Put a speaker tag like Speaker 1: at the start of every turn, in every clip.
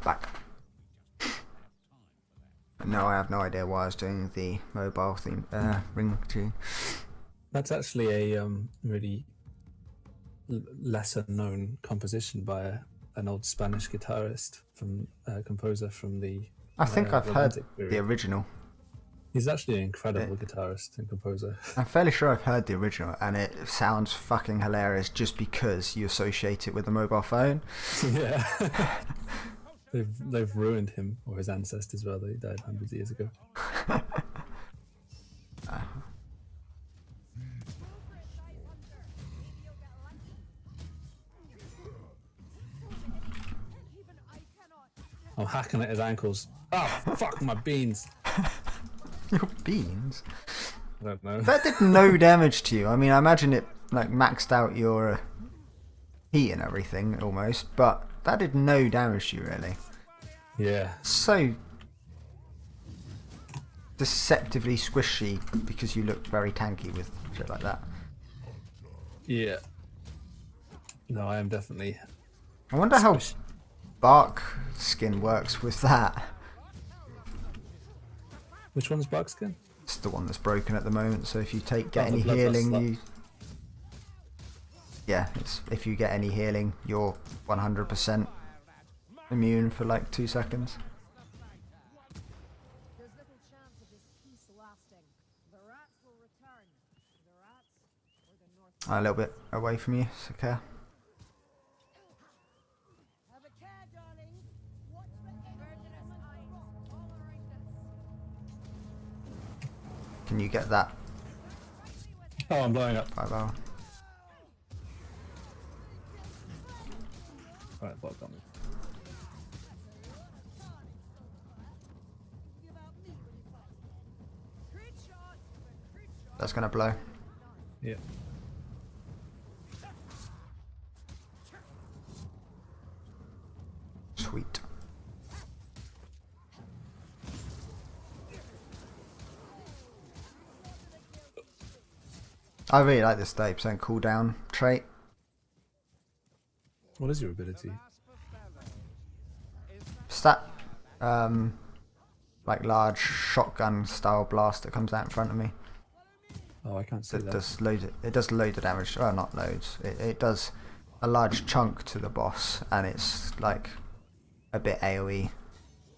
Speaker 1: Back. No, I have no idea why I was doing the mobile theme ring tune.
Speaker 2: That's actually a really lesser known composition by an old Spanish guitarist from composer from the
Speaker 1: I think I've heard
Speaker 2: period.
Speaker 1: the original.
Speaker 2: He's actually an incredible guitarist and composer.
Speaker 1: I'm fairly sure I've heard the original, and it sounds fucking hilarious just because you associate it with a mobile phone.
Speaker 2: Yeah. They've ruined him, or his ancestors rather. He died hundreds of years ago. I'm hacking at his ankles. Oh, fuck my beans.
Speaker 1: Your beans?
Speaker 2: I don't know.
Speaker 1: That did no damage to you. I mean, I imagine it like maxed out your heat and everything almost, but that did no damage to you really.
Speaker 2: Yeah.
Speaker 1: So deceptively squishy because you look very tanky with shit like that.
Speaker 2: Yeah. No, I am definitely.
Speaker 1: I wonder how bark skin works with that.
Speaker 2: Which one's bark skin?
Speaker 1: It's the one that's broken at the moment, so if you get any
Speaker 2: the
Speaker 1: healing,
Speaker 2: bloodlust.
Speaker 1: if you get any healing, you're 100% immune for like 2 seconds.
Speaker 3: There's little chance of this peace lasting. The rats will return. The rats or the north.
Speaker 1: A little bit away from you, so care.
Speaker 3: Have a care, darlings. Watch the verdurous eyes all around us.
Speaker 1: Can you get that
Speaker 2: Oh, I'm blowing up.
Speaker 1: 5 hour?
Speaker 2: Alright, bot got me.
Speaker 1: That's gonna blow.
Speaker 2: Yeah.
Speaker 1: Sweet. I really like this 30% cooldown trait.
Speaker 2: What is your ability?
Speaker 1: Stat, like large shotgun style blast that comes out in front of me.
Speaker 2: Oh, I can't see
Speaker 1: It
Speaker 2: that.
Speaker 1: does loads. It does loads of damage. Well, not loads. It does a large chunk to the boss, and it's like a bit AOE.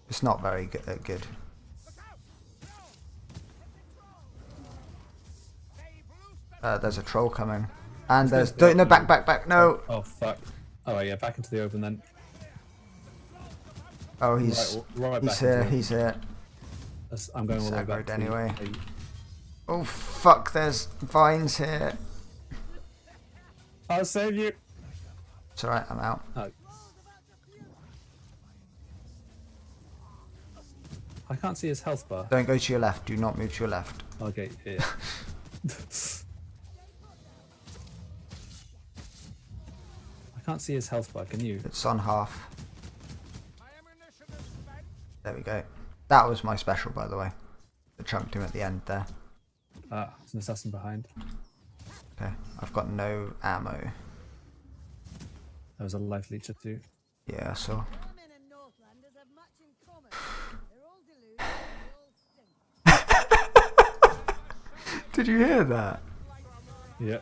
Speaker 1: It's not very good. There's a troll coming, and there's no back. No.
Speaker 2: Oh fuck. Oh yeah, back into the open then.
Speaker 1: Oh, he's
Speaker 2: Right
Speaker 1: he's
Speaker 2: back
Speaker 1: here.
Speaker 2: into it.
Speaker 1: He's here.
Speaker 2: I'm going all the way
Speaker 1: It's
Speaker 2: back.
Speaker 1: aggroed anyway. Oh fuck! There's vines here.
Speaker 2: I'll save you.
Speaker 1: It's alright. I'm out.
Speaker 2: Oh. I can't see his health bar.
Speaker 1: Don't go to your left. Do not move to your left.
Speaker 2: Okay, yeah. I can't see his health bar, can you?
Speaker 1: It's on half. There we go. That was my special, by the way. The chunked him at the end there.
Speaker 2: Ah, there's an assassin behind.
Speaker 1: Okay, I've got no ammo.
Speaker 2: There was a life leecher too.
Speaker 1: Yeah, I saw.
Speaker 3: Women and Northlanders have much in common. They're all deluded, they all stink.
Speaker 1: Did you hear that?
Speaker 2: Yeah.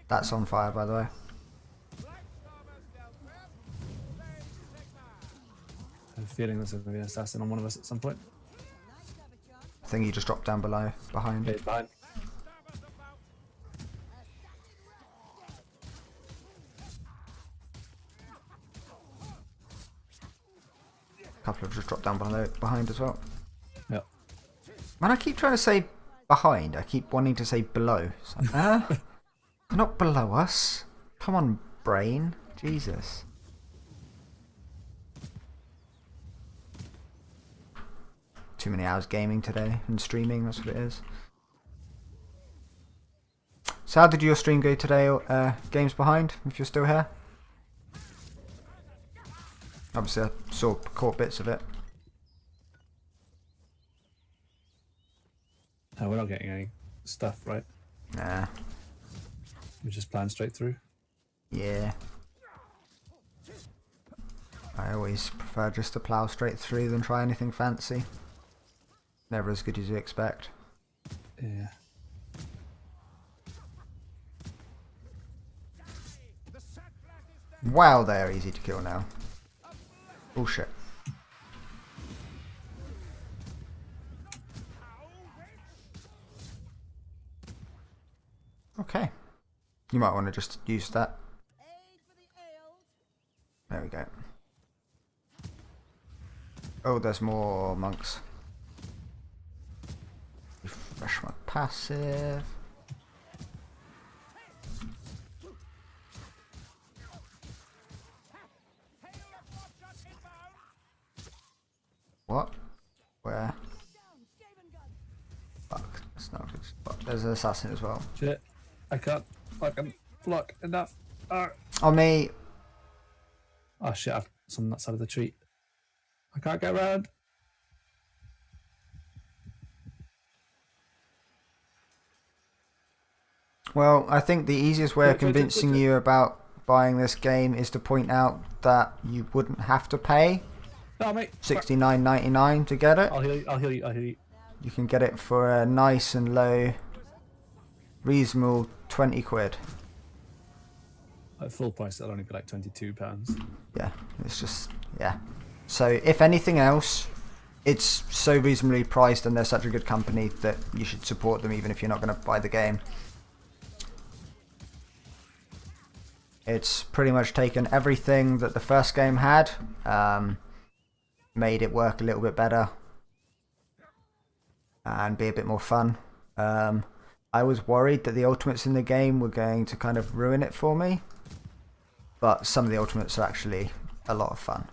Speaker 1: That's on fire, by the way.
Speaker 2: I have a feeling there's going to be an assassin on one of us at some point.
Speaker 1: I think he just dropped down below, behind.
Speaker 2: Okay, he's behind.
Speaker 1: A couple have just dropped down behind as well.
Speaker 2: Yep.
Speaker 1: Man, I keep trying to say behind. I keep wanting to say below. It's like, they're not below us. Come on, brain. Jesus. Too many hours gaming today and streaming, that's what it is. So how did your stream go today, Games Behind, if you're still here? Obviously I caught bits of it.
Speaker 2: We're not getting any stuff, right?
Speaker 1: Nah.
Speaker 2: We just plan straight through.
Speaker 1: Yeah. I always prefer just to plow straight through than try anything fancy. Never as good as you expect.
Speaker 2: Yeah.
Speaker 1: Wow, they are easy to kill now. Bullshit. Okay. You might want to just use that. There we go. Oh, there's more monks. Refresh my passive. What? Where? Fuck, that's not good. Fuck, there's an assassin as well.
Speaker 2: Shit. I can't fucking block enough.
Speaker 1: On me!
Speaker 2: Oh shit, I've on that side of the tree. I can't get around.
Speaker 1: Well, I think the easiest way of convincing you about buying this game is to point out that you wouldn't have to pay
Speaker 2: No, mate.
Speaker 1: $69.99 to get it.
Speaker 2: I'll heal you. I'll heal you. I'll heal you.
Speaker 1: You can get it for a nice and low, reasonable 20 quid.
Speaker 2: At full price, it'll only be like £22.
Speaker 1: Yeah, it's just, yeah. So if anything else, it's so reasonably priced and they're such a good company that you should support them even if you're not going to buy the game. It's pretty much taken everything that the first game had, made it work a little bit better and be a bit more fun. I was worried that the ultimates in the game were going to kind of ruin it for me, but some of the ultimates are actually a lot of fun.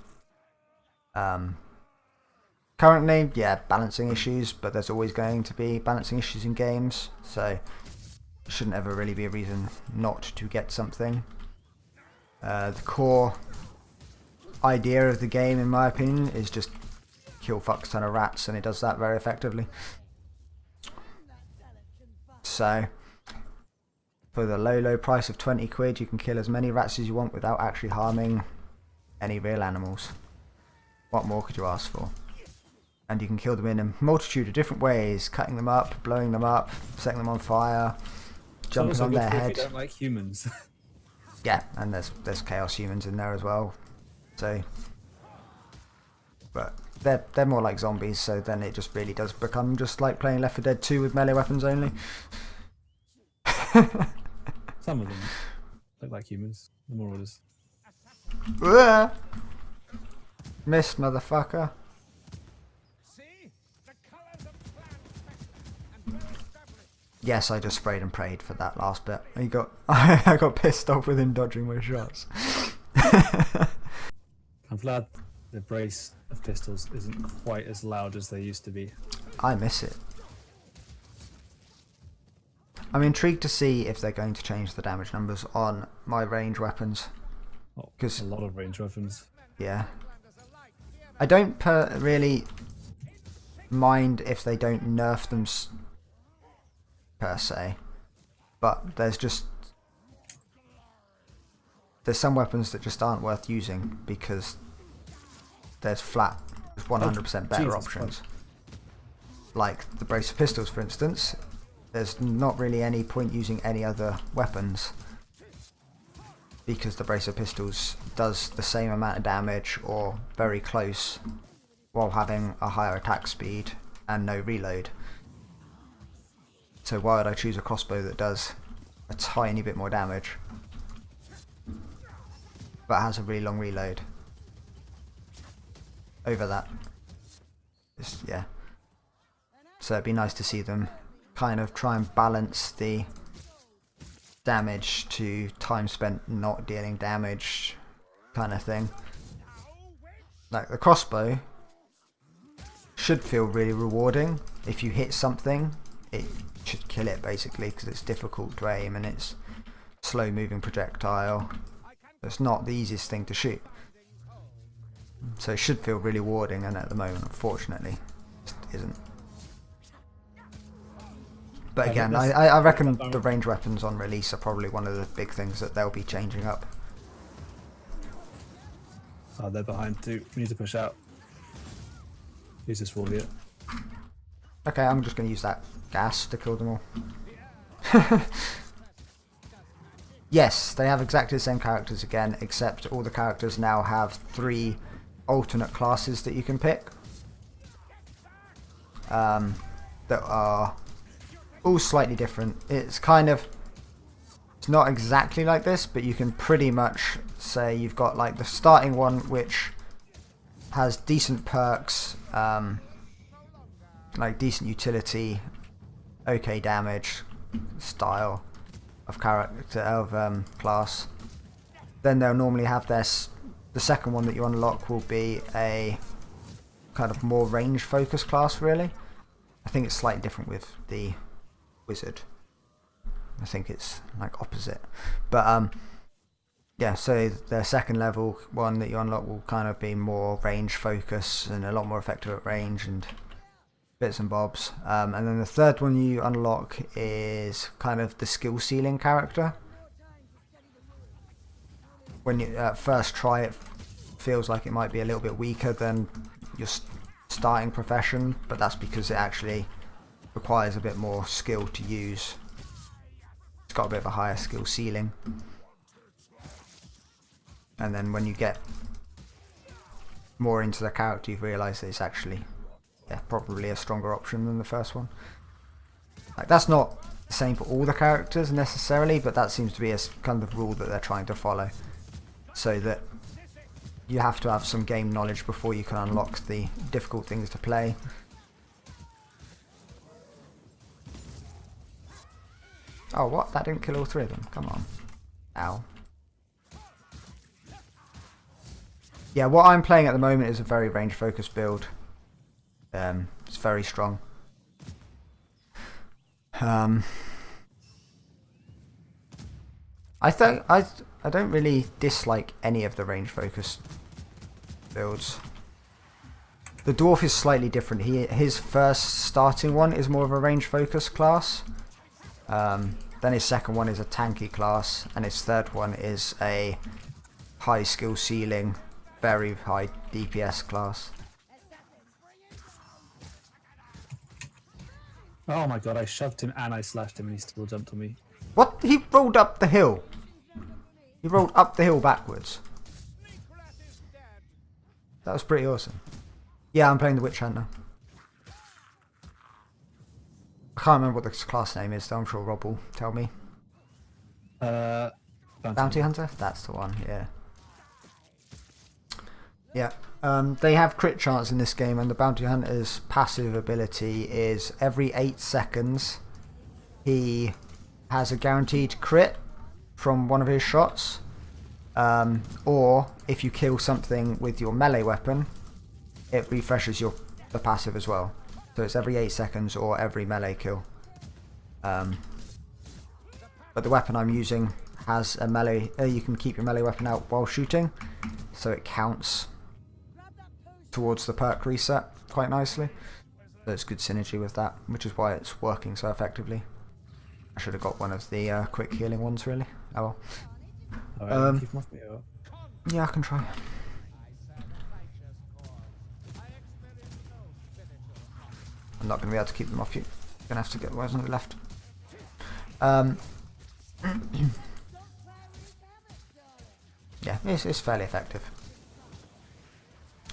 Speaker 1: Currently, yeah, balancing issues, but there's always going to be balancing issues in games, so it shouldn't ever really be a reason not to get something. The core idea of the game, in my opinion, is just kill fuck ton of rats, and it does that very effectively. So, for the low price of 20 quid, you can kill as many rats as you want without actually harming any real animals. What more could you ask for? And you can kill them in a multitude of different ways, cutting them up, blowing them up, setting them on fire, jumping on their head.
Speaker 2: If you don't like humans.
Speaker 1: Yeah, and there's chaos humans in there as well. So, but they're more like zombies, so then it just really does become just like playing Left 4 Dead 2 with melee weapons only.
Speaker 2: Some of them look like humans. The more others.
Speaker 1: Missed, motherfucker. Yes, I just sprayed and prayed for that last bit. I got pissed off with him dodging my shots.
Speaker 2: I'm glad the brace of pistols isn't quite as loud as they used to be.
Speaker 1: I miss it. I'm intrigued to see if they're going to change the damage numbers on my range weapons.
Speaker 2: Oh,
Speaker 1: 'Cause-
Speaker 2: a lot of range weapons.
Speaker 1: Yeah. I don't really mind if they don't nerf them per se, but there's some weapons that just aren't worth using because there's 100% better
Speaker 2: Jesus
Speaker 1: options. Like the brace of pistols, for instance. There's not really any point using any other weapons because the brace of pistols does the same amount of damage or very close while having a higher attack speed and no reload. So why would I choose a crossbow that does a tiny bit more damage but has a really long reload over that? Yeah. So it'd be nice to see them kind of try and balance the damage to time spent not dealing damage kind of thing. Like the crossbow should feel really rewarding. If you hit something, it should kill it basically because it's difficult to aim and it's slow moving projectile. It's not the easiest thing to shoot. So it should feel really rewarding, and at the moment, unfortunately, it just isn't. But again, I reckon the range weapons on release are probably one of the big things that they'll be changing up.
Speaker 2: Oh, they're behind too. We need to push out. Use this wall here.
Speaker 1: Okay, I'm just going to use that gas to kill them all. Yes, they have exactly the same characters again, except all the characters now have 3 alternate classes that you can pick. That are all slightly different. It's not exactly like this, but you can pretty much say you've got like the starting one, which has decent perks, like decent utility, okay damage, style of character of class. Then they'll normally have the second one that you unlock will be a kind of more range focused class, really. I think it's slightly different with the wizard. I think it's like opposite, but yeah, so the second level one that you unlock will kind of be more range focus and a lot more effective at range and bits and bobs. And then the third one you unlock is kind of the skill ceiling character. When you first try it, feels like it might be a little bit weaker than your starting profession, but that's because it actually requires a bit more skill to use. It's got a bit of a higher skill ceiling. And then when you get more into the character, you realise that it's actually probably a stronger option than the first one. Like, that's not the same for all the characters necessarily, but that seems to be a kind of rule that they're trying to follow, so that you have to have some game knowledge before you can unlock the difficult things to play. Oh, what? That didn't kill all 3 of them. Come on. Ow. Yeah, what I'm playing at the moment is a very range focused build. It's very strong. I don't really dislike any of the range focused builds. The dwarf is slightly different. His first starting one is more of a range focused class. Then his second one is a tanky class, and his third one is a high skill ceiling, very high DPS class.
Speaker 2: Oh my god, I shoved him and I slashed him and he still jumped on me.
Speaker 1: What? He rolled up the hill. He rolled up the hill backwards. That was pretty awesome. Yeah, I'm playing the Witch Hunter. I can't remember what the class name is, though. I'm sure Rob will tell me. Bounty Hunter? That's the one, yeah. Yeah. They have crit chance in this game, and the Bounty Hunter's passive ability is every 8 seconds he has a guaranteed crit from one of his shots, or if you kill something with your melee weapon, it refreshes the passive as well. So it's every 8 seconds or every melee kill. But the weapon I'm using has a melee. You can keep your melee weapon out while shooting, so it counts towards the perk reset quite nicely. So it's good synergy with that, which is why it's working so effectively. I should have got one of the quick healing ones, really. Oh well.
Speaker 2: Keep him off me, or...
Speaker 1: Yeah, I can try. I'm not going to be able to keep them off you. You're going to have to get the ones on the left. Yeah, it's fairly effective.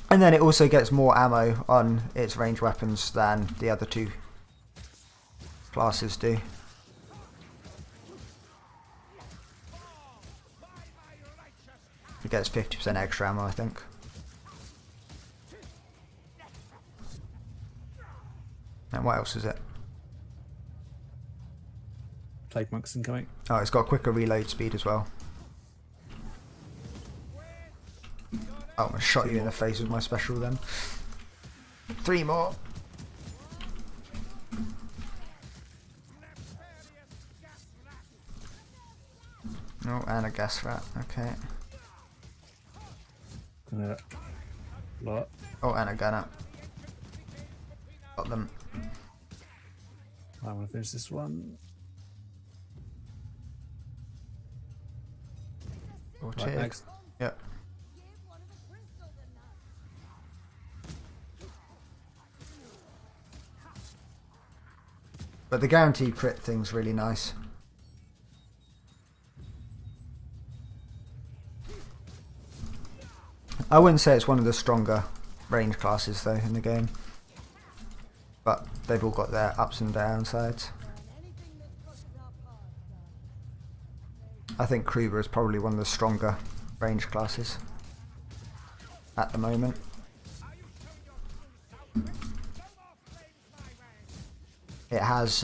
Speaker 1: And then it also gets more ammo on its range weapons than the other 2 classes do. It gets 50% extra ammo, I think. And what else is it?
Speaker 2: Plague Monks incoming.
Speaker 1: Oh, it's got quicker reload speed as well. Oh, I shot you in the face with my special then. 3 more. Oh, and a gas rat. Okay.
Speaker 2: What?
Speaker 1: Oh, and a gunner. Got them.
Speaker 2: I want to finish this one.
Speaker 1: Or
Speaker 2: Right, next.
Speaker 1: Yeah.
Speaker 3: Give one of the crystals a nut.
Speaker 1: But the guaranteed crit thing's really nice. I wouldn't say it's one of the stronger range classes though in the game. But they've all got their ups and downsides.
Speaker 3: Anything that pushes our path does.
Speaker 1: I think Kruber is probably one of the stronger range classes at the moment. It has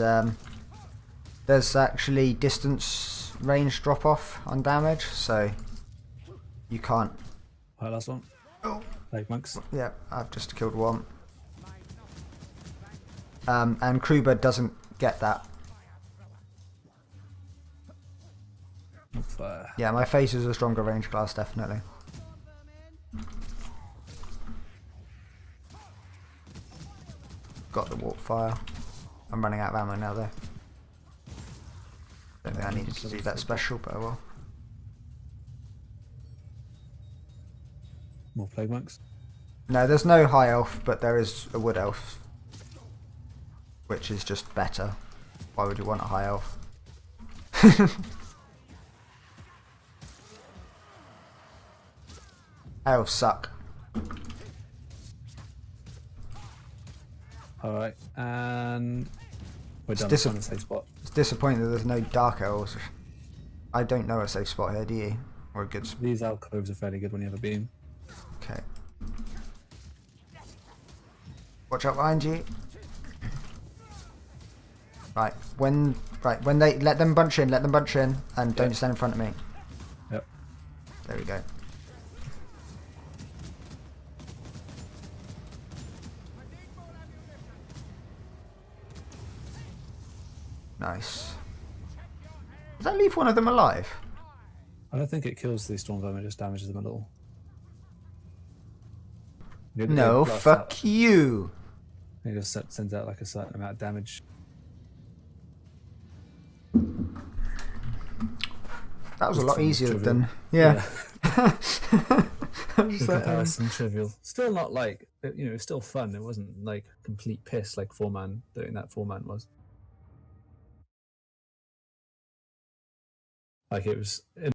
Speaker 1: there's actually distance range drop off on damage, so you can't.
Speaker 2: Right, last one.
Speaker 1: Oh,
Speaker 2: Plague monks.
Speaker 1: yeah, I've just killed one. And Kruber doesn't get that.
Speaker 2: Fire.
Speaker 1: Yeah, my face is a stronger range class, definitely. Got the warp fire. I'm running out of ammo now though. Don't think I needed to do that special, but I will.
Speaker 2: More plague monks.
Speaker 1: No, there's no high elf, but there is a wood elf, which is just better. Why would you want a high elf? Elves suck.
Speaker 2: Alright, and we're
Speaker 1: It's
Speaker 2: done on the safe spot.
Speaker 1: It's disappointing that there's no dark elves. I don't know a safe spot here, do you? Or a good spot?
Speaker 2: These alcoves are fairly good when you have a beam.
Speaker 1: Okay. Watch out behind you. Right, when they let them bunch in, and don't stand in front of me.
Speaker 2: Yep.
Speaker 1: There we go. Nice. Does that leave one of them alive?
Speaker 2: I don't think it kills the storm vermin, it just damages them a little.
Speaker 1: No, fuck you.
Speaker 2: It just sends out like a certain amount of damage.
Speaker 1: That was a lot easier
Speaker 2: trivial.
Speaker 1: than yeah.
Speaker 2: In comparison, trivial. Still not like it's still fun. It wasn't like complete piss like 4-man doing that 4-man was. Like it was.